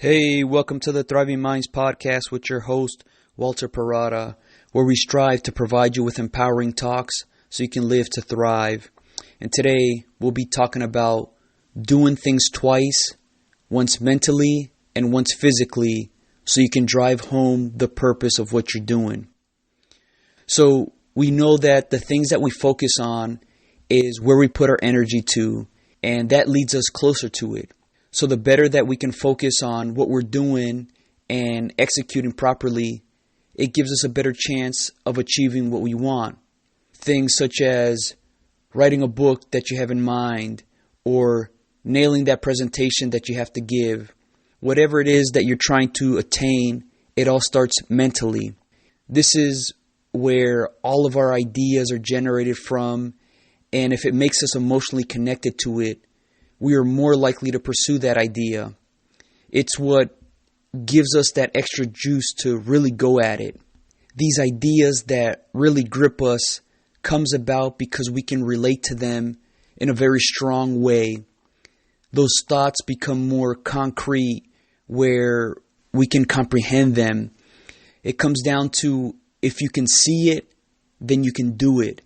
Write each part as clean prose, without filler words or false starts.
Hey, welcome to the Thriving Minds podcast with your host, Walter Parada, where we strive to provide you with empowering talks so you can live to thrive. And today we'll be talking about doing things twice, once mentally and once physically, so you can drive home the purpose of what you're doing. So we know that the things that we focus on is where we put our energy to, and that leads us closer to it. So the better that we can focus on what we're doing and executing properly, it gives us a better chance of achieving what we want. Things such as writing a book that you have in mind, or nailing that presentation that you have to give. Whatever it is that you're trying to attain, it all starts mentally. This is where all of our ideas are generated from, and if it makes us emotionally connected to it, we are more likely to pursue that idea. It's what gives us that extra juice to really go at it. These ideas that really grip us comes about because we can relate to them in a very strong way. Those thoughts become more concrete where we can comprehend them. It comes down to if you can see it, then you can do it.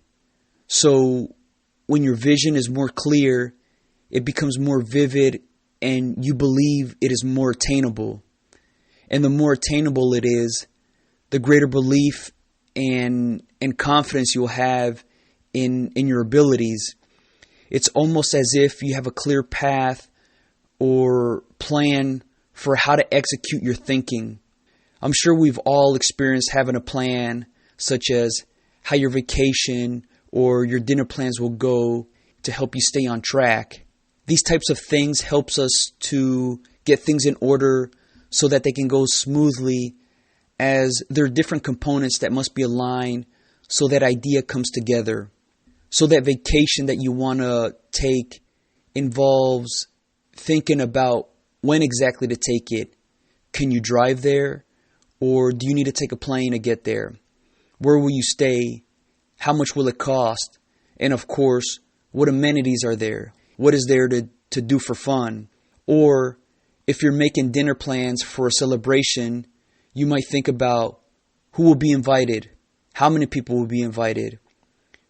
So when your vision is more clear, it becomes more vivid and you believe it is more attainable. And the more attainable it is, the greater belief and confidence you'll have in your abilities. It's almost as if you have a clear path or plan for how to execute your thinking. I'm sure we've all experienced having a plan, such as how your vacation or your dinner plans will go to help you stay on track. These types of things helps us to get things in order so that they can go smoothly, as there are different components that must be aligned so that idea comes together. So that vacation that you want to take involves thinking about when exactly to take it. Can you drive there? Or do you need to take a plane to get there? Where will you stay? How much will it cost? And of course, what amenities are there? What is there to do for fun? Or if you're making dinner plans for a celebration, you might think about who will be invited, how many people will be invited,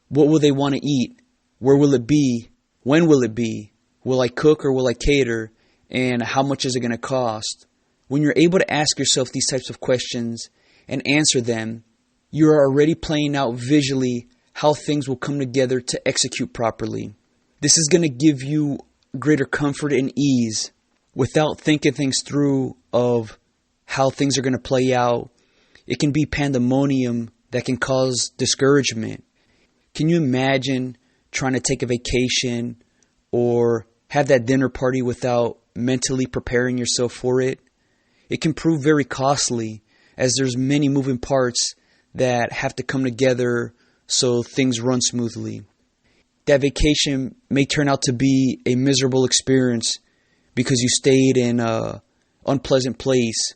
what will they want to eat, where will it be, when will it be, will I cook or will I cater, and how much is it going to cost? When you're able to ask yourself these types of questions and answer them, you're already playing out visually how things will come together to execute properly. This is going to give you greater comfort and ease without thinking things through of how things are going to play out. It can be pandemonium that can cause discouragement. Can you imagine trying to take a vacation or have that dinner party without mentally preparing yourself for it? It can prove very costly, as there's many moving parts that have to come together so things run smoothly. That vacation may turn out to be a miserable experience because you stayed in an unpleasant place,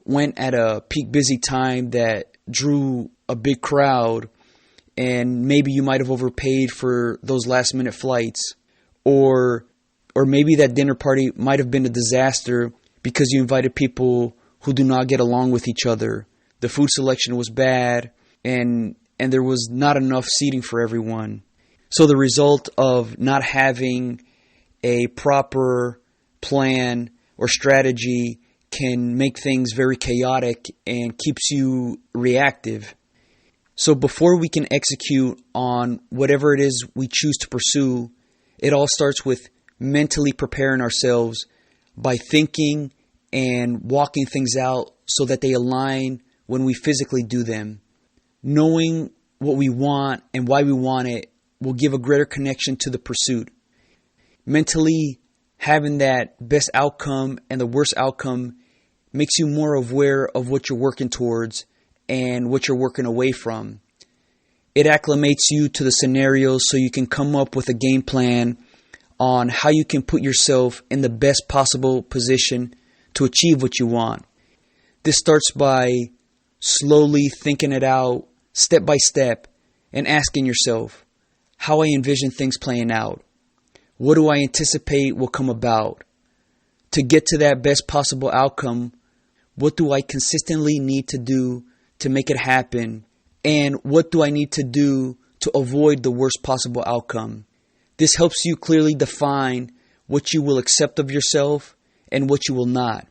went at a peak busy time that drew a big crowd, and maybe you might have overpaid for those last minute flights. Or maybe that dinner party might have been a disaster because you invited people who do not get along with each other. The food selection was bad and there was not enough seating for everyone. So the result of not having a proper plan or strategy can make things very chaotic and keeps you reactive. So before we can execute on whatever it is we choose to pursue, it all starts with mentally preparing ourselves by thinking and walking things out so that they align when we physically do them. Knowing what we want and why we want it will give a greater connection to the pursuit. Mentally having that best outcome and the worst outcome makes you more aware of what you're working towards and what you're working away from. It acclimates you to the scenarios so you can come up with a game plan on how you can put yourself in the best possible position to achieve what you want. This starts by slowly thinking it out step by step and asking yourself how I envision things playing out. What do I anticipate will come about? To get to that best possible outcome, what do I consistently need to do to make it happen? And what do I need to do to avoid the worst possible outcome? This helps you clearly define what you will accept of yourself and what you will not.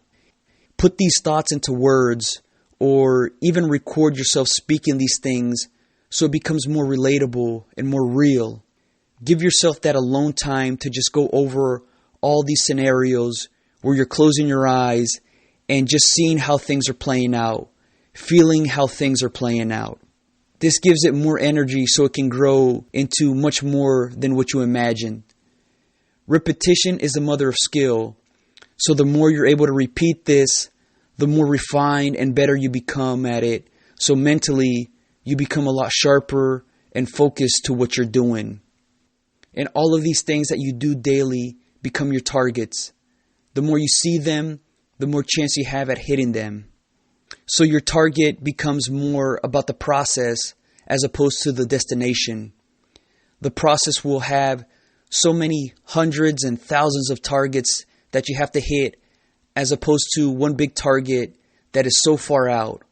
Put these thoughts into words, or even record yourself speaking these things so it becomes more relatable and more real. Give yourself that alone time to just go over all these scenarios where you're closing your eyes and just seeing how things are playing out, feeling how things are playing out. This gives it more energy so it can grow into much more than what you imagined. Repetition is the mother of skill. So the more you're able to repeat this, the more refined and better you become at it. So mentally, you become a lot sharper and focused to what you're doing. And all of these things that you do daily become your targets. The more you see them, the more chance you have at hitting them. So your target becomes more about the process as opposed to the destination. The process will have so many hundreds and thousands of targets that you have to hit, as opposed to one big target that is so far out.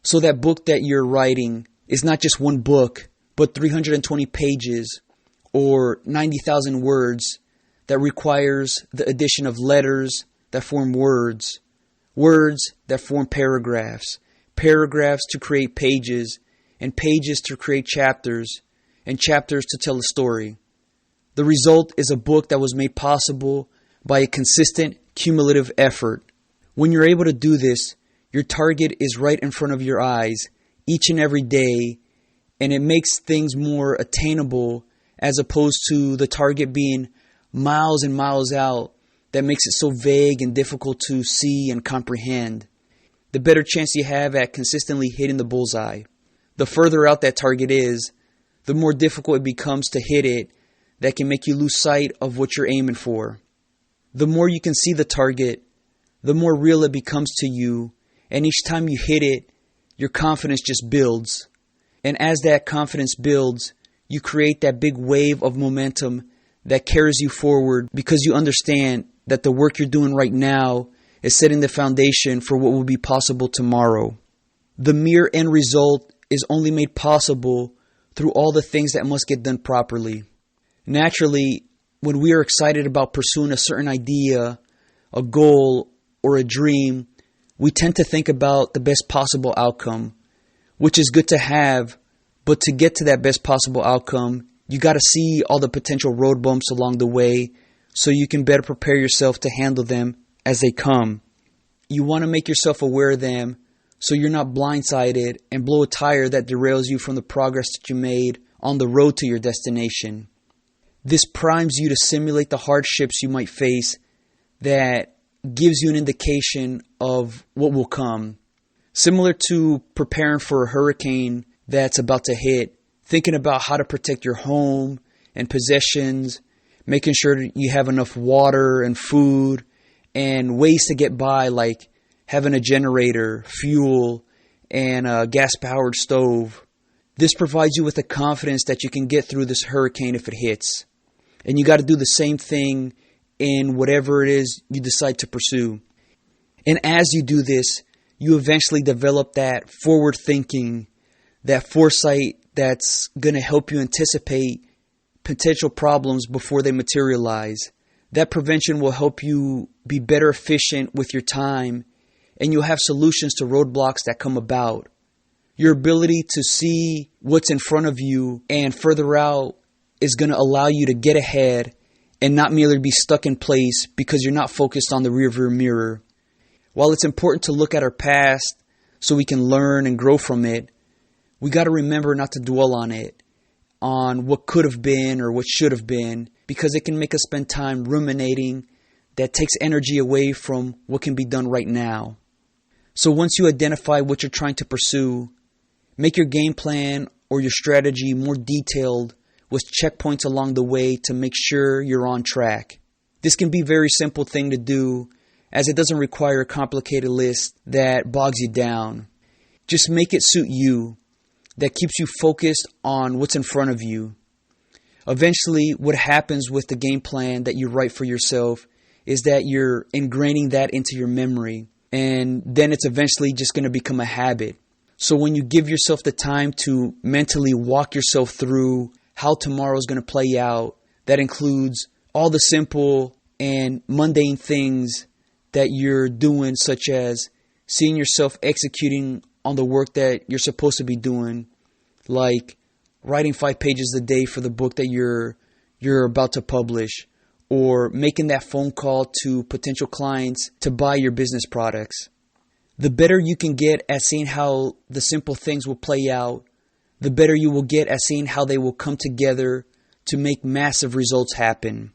So that book that you're writing is not just one book, but 320 pages or 90,000 words that requires the addition of letters that form words, words that form paragraphs, paragraphs to create pages, and pages to create chapters, and chapters to tell a story. The result is a book that was made possible by a consistent, cumulative effort. When you're able to do this, your target is right in front of your eyes each and every day, and it makes things more attainable as opposed to the target being miles and miles out. That makes it so vague and difficult to see and comprehend. The better chance you have at consistently hitting the bullseye. The further out that target is, the more difficult it becomes to hit it. That can make you lose sight of what you're aiming for. The more you can see the target, the more real it becomes to you, and each time you hit it, your confidence just builds. And as that confidence builds, you create that big wave of momentum that carries you forward, because you understand that the work you're doing right now is setting the foundation for what will be possible tomorrow. The mere end result is only made possible through all the things that must get done properly. Naturally, when we are excited about pursuing a certain idea, a goal, or a dream, we tend to think about the best possible outcome, which is good to have, but to get to that best possible outcome, you got to see all the potential road bumps along the way so you can better prepare yourself to handle them as they come. You want to make yourself aware of them so you're not blindsided and blow a tire that derails you from the progress that you made on the road to your destination. This primes you to simulate the hardships you might face that gives you an indication of what will come. Similar to preparing for a hurricane that's about to hit, thinking about how to protect your home and possessions, making sure that you have enough water and food and ways to get by, like having a generator, fuel, and a gas-powered stove. This provides you with the confidence that you can get through this hurricane if it hits. And you got to do the same thing in whatever it is you decide to pursue. And as you do this, you eventually develop that forward thinking, that foresight that's going to help you anticipate potential problems before they materialize. That prevention will help you be better efficient with your time, and you'll have solutions to roadblocks that come about. Your ability to see what's in front of you and further out is going to allow you to get ahead and not merely be stuck in place because you're not focused on the rearview mirror. While it's important to look at our past so we can learn and grow from it, we got to remember not to dwell on it, on what could have been or what should have been, because it can make us spend time ruminating that takes energy away from what can be done right now. So once you identify what you're trying to pursue, make your game plan or your strategy more detailed with checkpoints along the way to make sure you're on track. This can be a very simple thing to do, as it doesn't require a complicated list that bogs you down. Just make it suit you, that keeps you focused on what's in front of you. Eventually, what happens with the game plan that you write for yourself is that you're ingraining that into your memory, and then it's eventually just going to become a habit. So when you give yourself the time to mentally walk yourself through how tomorrow is going to play out, that includes all the simple and mundane things that you're doing, such as seeing yourself executing on the work that you're supposed to be doing, like writing 5 pages a day for the book that you're about to publish, or making that phone call to potential clients to buy your business products. The better you can get at seeing how the simple things will play out, the better you will get at seeing how they will come together to make massive results happen.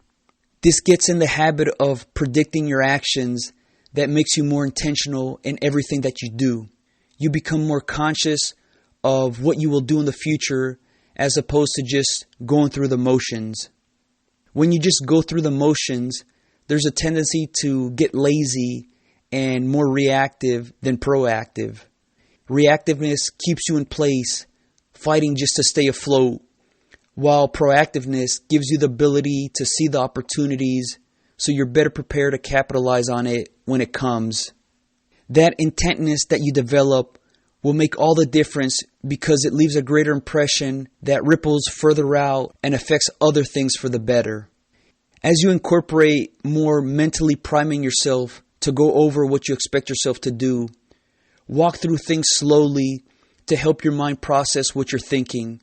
This gets in the habit of predicting your actions that makes you more intentional in everything that you do. You become more conscious of what you will do in the future as opposed to just going through the motions. When you just go through the motions, there's a tendency to get lazy and more reactive than proactive. Reactiveness keeps you in place, fighting just to stay afloat, while proactiveness gives you the ability to see the opportunities so you're better prepared to capitalize on it when it comes. That intentness that you develop will make all the difference because it leaves a greater impression that ripples further out and affects other things for the better. As you incorporate more mentally priming yourself to go over what you expect yourself to do, walk through things slowly to help your mind process what you're thinking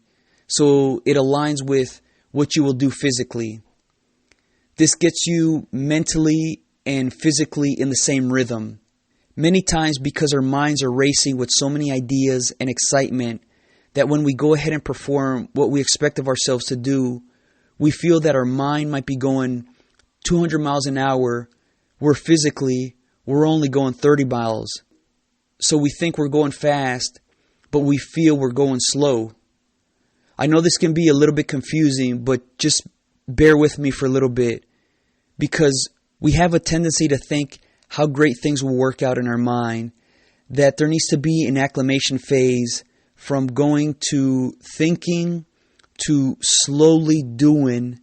so it aligns with what you will do physically. This gets you mentally and physically in the same rhythm. Many times, because our minds are racing with so many ideas and excitement, that when we go ahead and perform what we expect of ourselves to do, we feel that our mind might be going 200 miles an hour, where physically we're only going 30 miles. So we think we're going fast, but we feel we're going slow. I know this can be a little bit confusing, but just bear with me for a little bit, because we have a tendency to think how great things will work out in our mind, that there needs to be an acclimation phase from going to thinking to slowly doing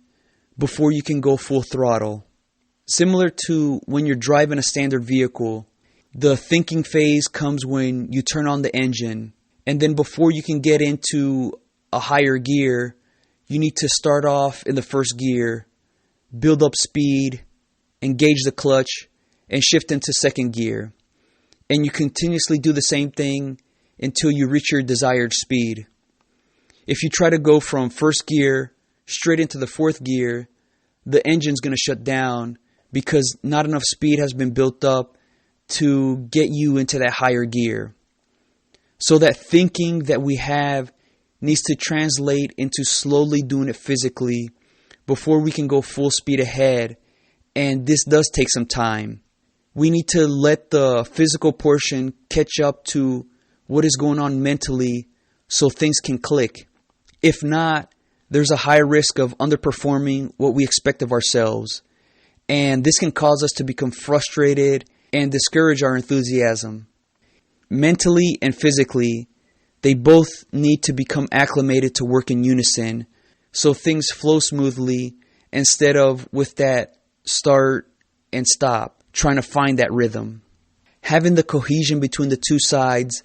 before you can go full throttle. Similar to when you're driving a standard vehicle, the thinking phase comes when you turn on the engine, and then before you can get into a higher gear, you need to start off in the first gear, build up speed, engage the clutch, and shift into second gear. And you continuously do the same thing until you reach your desired speed. If you try to go from first gear straight into the fourth gear, the engine's going to shut down because not enough speed has been built up to get you into that higher gear. So that thinking that we have needs to translate into slowly doing it physically before we can go full speed ahead. And this does take some time. We need to let the physical portion catch up to what is going on mentally so things can click. If not, there's a high risk of underperforming what we expect of ourselves. And this can cause us to become frustrated and discourage our enthusiasm. Mentally and physically, they both need to become acclimated to work in unison so things flow smoothly instead of with that start and stop, trying to find that rhythm. Having the cohesion between the two sides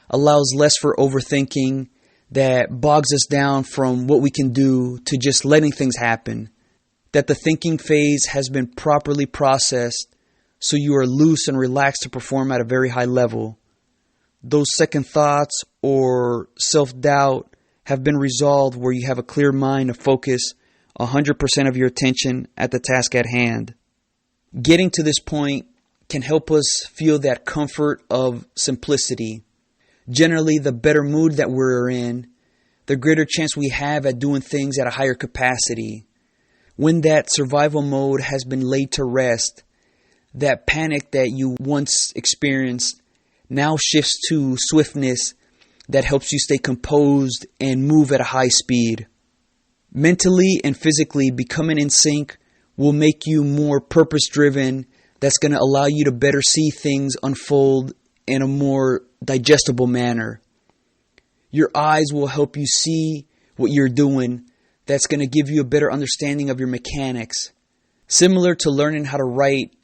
allows less for overthinking that bogs us down from what we can do to just letting things happen. That the thinking phase has been properly processed so you are loose and relaxed to perform at a very high level. Those second thoughts or self-doubt have been resolved where you have a clear mind to focus 100% of your attention at the task at hand. Getting to this point can help us feel that comfort of simplicity. Generally, the better mood that we're in, the greater chance we have at doing things at a higher capacity. When that survival mode has been laid to rest, that panic that you once experienced now shifts to swiftness that helps you stay composed and move at a high speed. Mentally and physically becoming in sync will make you more purpose-driven. That's going to allow you to better see things unfold in a more digestible manner. Your eyes will help you see what you're doing. That's going to give you a better understanding of your mechanics. Similar to learning how to write,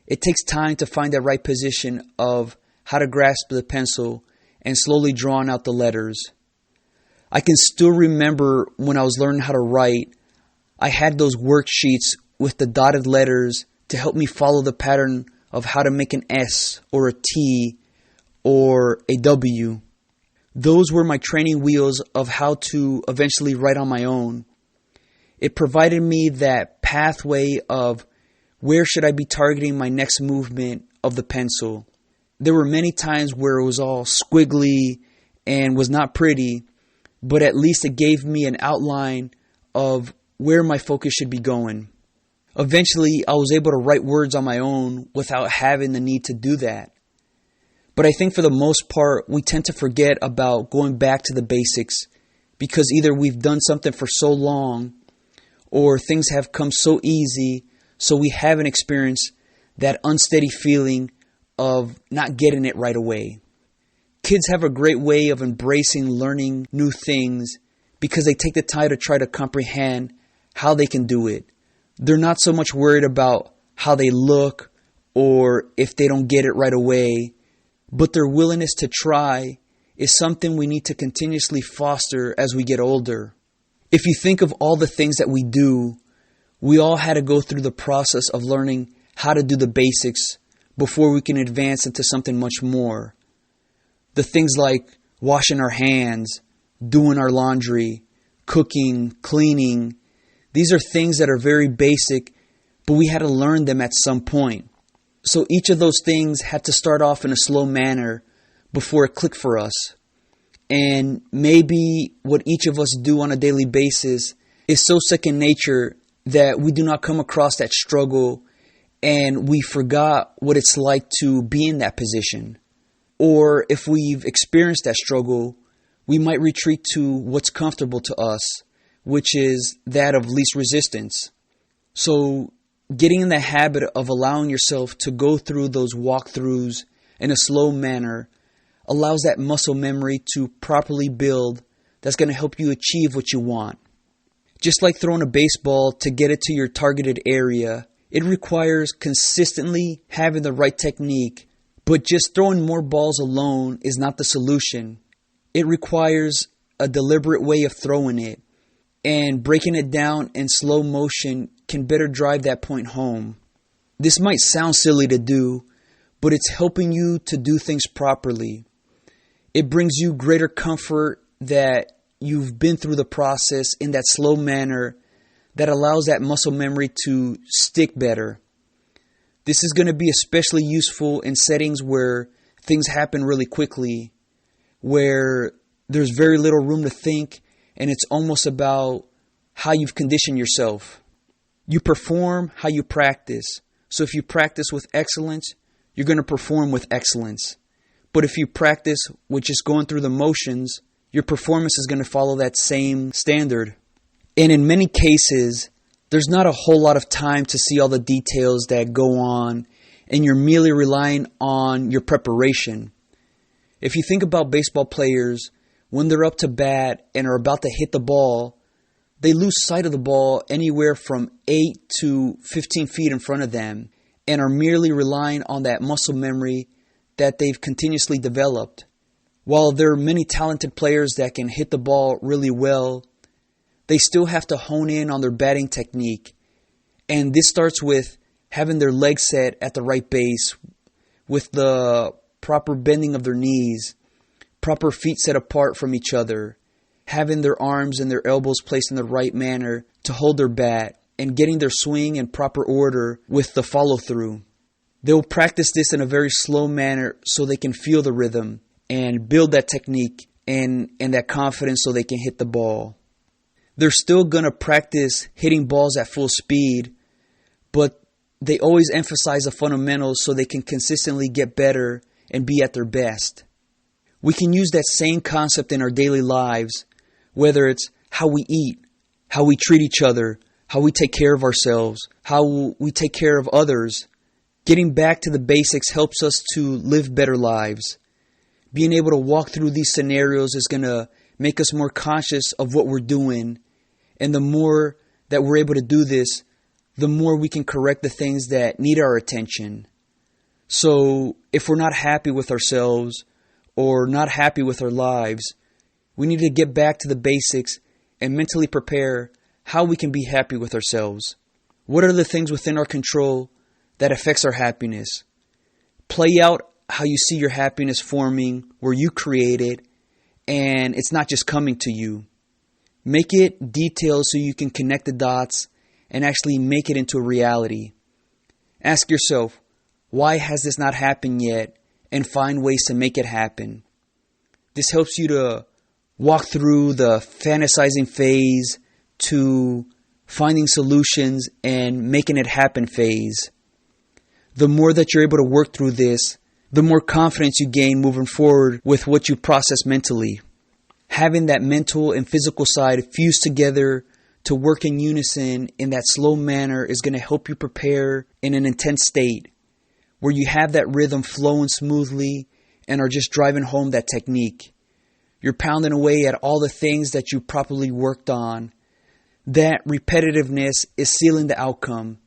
it takes time to find that right position of how to grasp the pencil and slowly drawing out the letters. I can still remember when I was learning how to write, I had those worksheets with the dotted letters to help me follow the pattern of how to make an S or a T or a W. Those were my training wheels of how to eventually write on my own. It provided me that pathway of where should I be targeting my next movement of the pencil. There were many times where it was all squiggly and was not pretty, but at least it gave me an outline of where my focus should be going. Eventually, I was able to write words on my own without having the need to do that. But I think for the most part, we tend to forget about going back to the basics because either we've done something for so long or things have come so easy, so we haven't experienced that unsteady feeling of not getting it right away. Kids have a great way of embracing learning new things because they take the time to try to comprehend how they can do it. They're not so much worried about how they look or if they don't get it right away, but their willingness to try is something we need to continuously foster as we get older. If you think of all the things that we do, we all had to go through the process of learning how to do the basics before we can advance into something much more. The things like washing our hands, doing our laundry, cooking, cleaning, these are things that are very basic, but we had to learn them at some point. So each of those things had to start off in a slow manner before it clicked for us. And maybe what each of us do on a daily basis is so second nature that we do not come across that struggle and we forgot what it's like to be in that position. Or if we've experienced that struggle, we might retreat to what's comfortable to us, which is that of least resistance. So getting in the habit of allowing yourself to go through those walkthroughs in a slow manner allows that muscle memory to properly build that's going to help you achieve what you want. Just like throwing a baseball to get it to your targeted area, it requires consistently having the right technique, but just throwing more balls alone is not the solution. It requires a deliberate way of throwing it, and breaking it down in slow motion can better drive that point home. This might sound silly to do, but it's helping you to do things properly. It brings you greater comfort that you've been through the process in that slow manner that allows that muscle memory to stick better. This is going to be especially useful in settings where things happen really quickly, where there's very little room to think, and it's almost about how you've conditioned yourself. You perform how you practice. So if you practice with excellence, you're going to perform with excellence. But if you practice with just going through the motions, your performance is going to follow that same standard. And in many cases, there's not a whole lot of time to see all the details that go on, and you're merely relying on your preparation. If you think about baseball players, when they're up to bat and are about to hit the ball, they lose sight of the ball anywhere from 8 to 15 feet in front of them and are merely relying on that muscle memory that they've continuously developed. While there are many talented players that can hit the ball really well, they still have to hone in on their batting technique. And this starts with having their legs set at the right base, with the proper bending of their knees, proper feet set apart from each other, having their arms and their elbows placed in the right manner to hold their bat, and getting their swing in proper order with the follow-through. They'll practice this in a very slow manner so they can feel the rhythm and build that technique and that confidence so they can hit the ball. They're still going to practice hitting balls at full speed, but they always emphasize the fundamentals so they can consistently get better and be at their best. We can use that same concept in our daily lives, whether it's how we eat, how we treat each other, how we take care of ourselves, how we take care of others. Getting back to the basics helps us to live better lives. Being able to walk through these scenarios is going to make us more conscious of what we're doing. And the more that we're able to do this, the more we can correct the things that need our attention. So if we're not happy with ourselves or not happy with our lives, we need to get back to the basics and mentally prepare how we can be happy with ourselves. What are the things within our control that affects our happiness? Play out how you see your happiness forming, where you create it, and it's not just coming to you. Make it detailed so you can connect the dots and actually make it into a reality. Ask yourself, why has this not happened yet? And find ways to make it happen. This helps you to walk through the fantasizing phase to finding solutions and making it happen phase. The more that you're able to work through this, the more confidence you gain moving forward with what you process mentally. Having that mental and physical side fused together to work in unison in that slow manner is going to help you prepare in an intense state where you have that rhythm flowing smoothly and are just driving home that technique. You're pounding away at all the things that you properly worked on. That repetitiveness is sealing the outcome.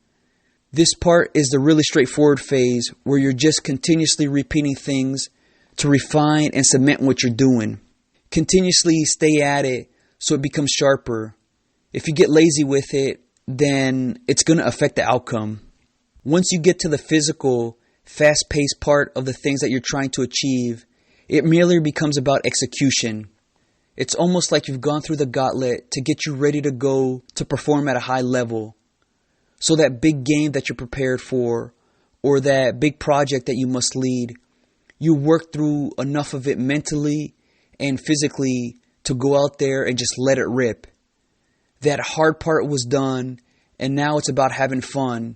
This part is the really straightforward phase where you're just continuously repeating things to refine and cement what you're doing. Continuously stay at it so it becomes sharper. If you get lazy with it, then it's going to affect the outcome. Once you get to the physical, fast-paced part of the things that you're trying to achieve, it merely becomes about execution. It's almost like you've gone through the gauntlet to get you ready to go to perform at a high level. So that big game that you're prepared for, or that big project that you must lead, you work through enough of it mentally and physically to go out there and just let it rip. That hard part was done, and now it's about having fun.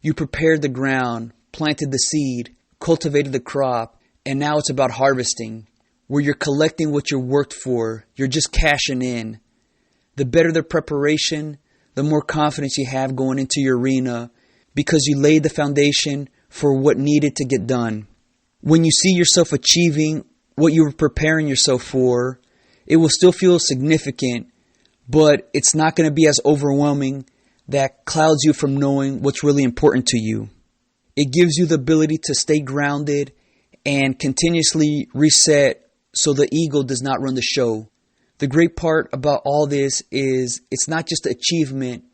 You prepared the ground, planted the seed, cultivated the crop, and now it's about harvesting, where you're collecting what you worked for. You're just cashing in. The better the preparation, the more confidence you have going into your arena because you laid the foundation for what needed to get done. When you see yourself achieving what you were preparing yourself for, it will still feel significant, but it's not going to be as overwhelming that clouds you from knowing what's really important to you. It gives you the ability to stay grounded and continuously reset so the ego does not run the show. The great part about all this is it's not just achievement,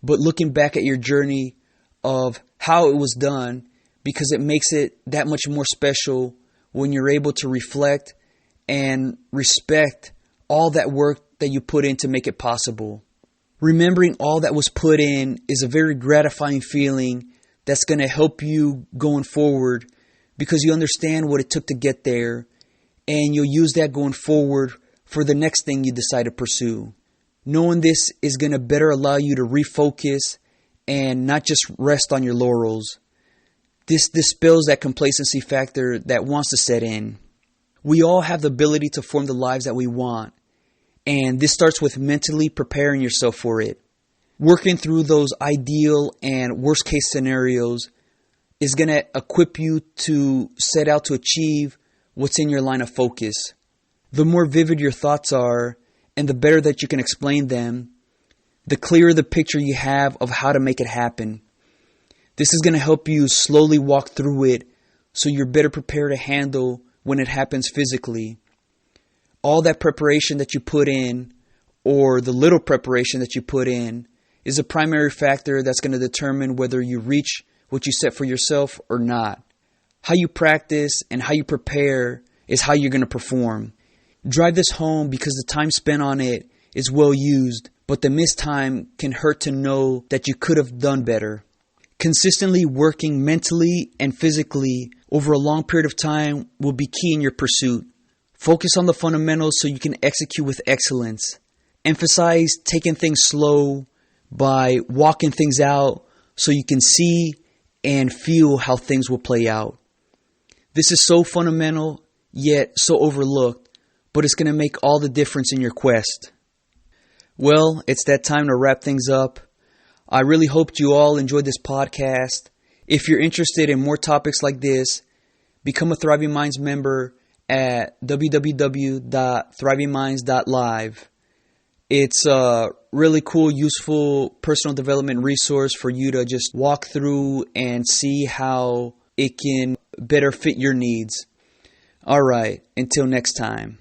but looking back at your journey of how it was done, because it makes it that much more special when you're able to reflect and respect all that work that you put in to make it possible. Remembering all that was put in is a very gratifying feeling that's going to help you going forward because you understand what it took to get there, and you'll use that going forward for the next thing you decide to pursue. Knowing this is going to better allow you to refocus and not just rest on your laurels. This dispels that complacency factor that wants to set in. We all have the ability to form the lives that we want, and this starts with mentally preparing yourself for it. Working through those ideal and worst case scenarios is going to equip you to set out to achieve what's in your line of focus. The more vivid your thoughts are, and the better that you can explain them, the clearer the picture you have of how to make it happen. This is going to help you slowly walk through it so you're better prepared to handle when it happens physically. All that preparation that you put in, or the little preparation that you put in, is a primary factor that's going to determine whether you reach what you set for yourself or not. How you practice and how you prepare is how you're going to perform. Drive this home because the time spent on it is well used, but the missed time can hurt to know that you could have done better. Consistently working mentally and physically over a long period of time will be key in your pursuit. Focus on the fundamentals so you can execute with excellence. Emphasize taking things slow by walking things out so you can see and feel how things will play out. This is so fundamental, yet so overlooked, but it's going to make all the difference in your quest. Well, it's that time to wrap things up. I really hoped you all enjoyed this podcast. If you're interested in more topics like this, become a Thriving Minds member at www.thrivingminds.live. It's really cool, useful personal development resource for you to just walk through and see how it can better fit your needs. All right, until next time.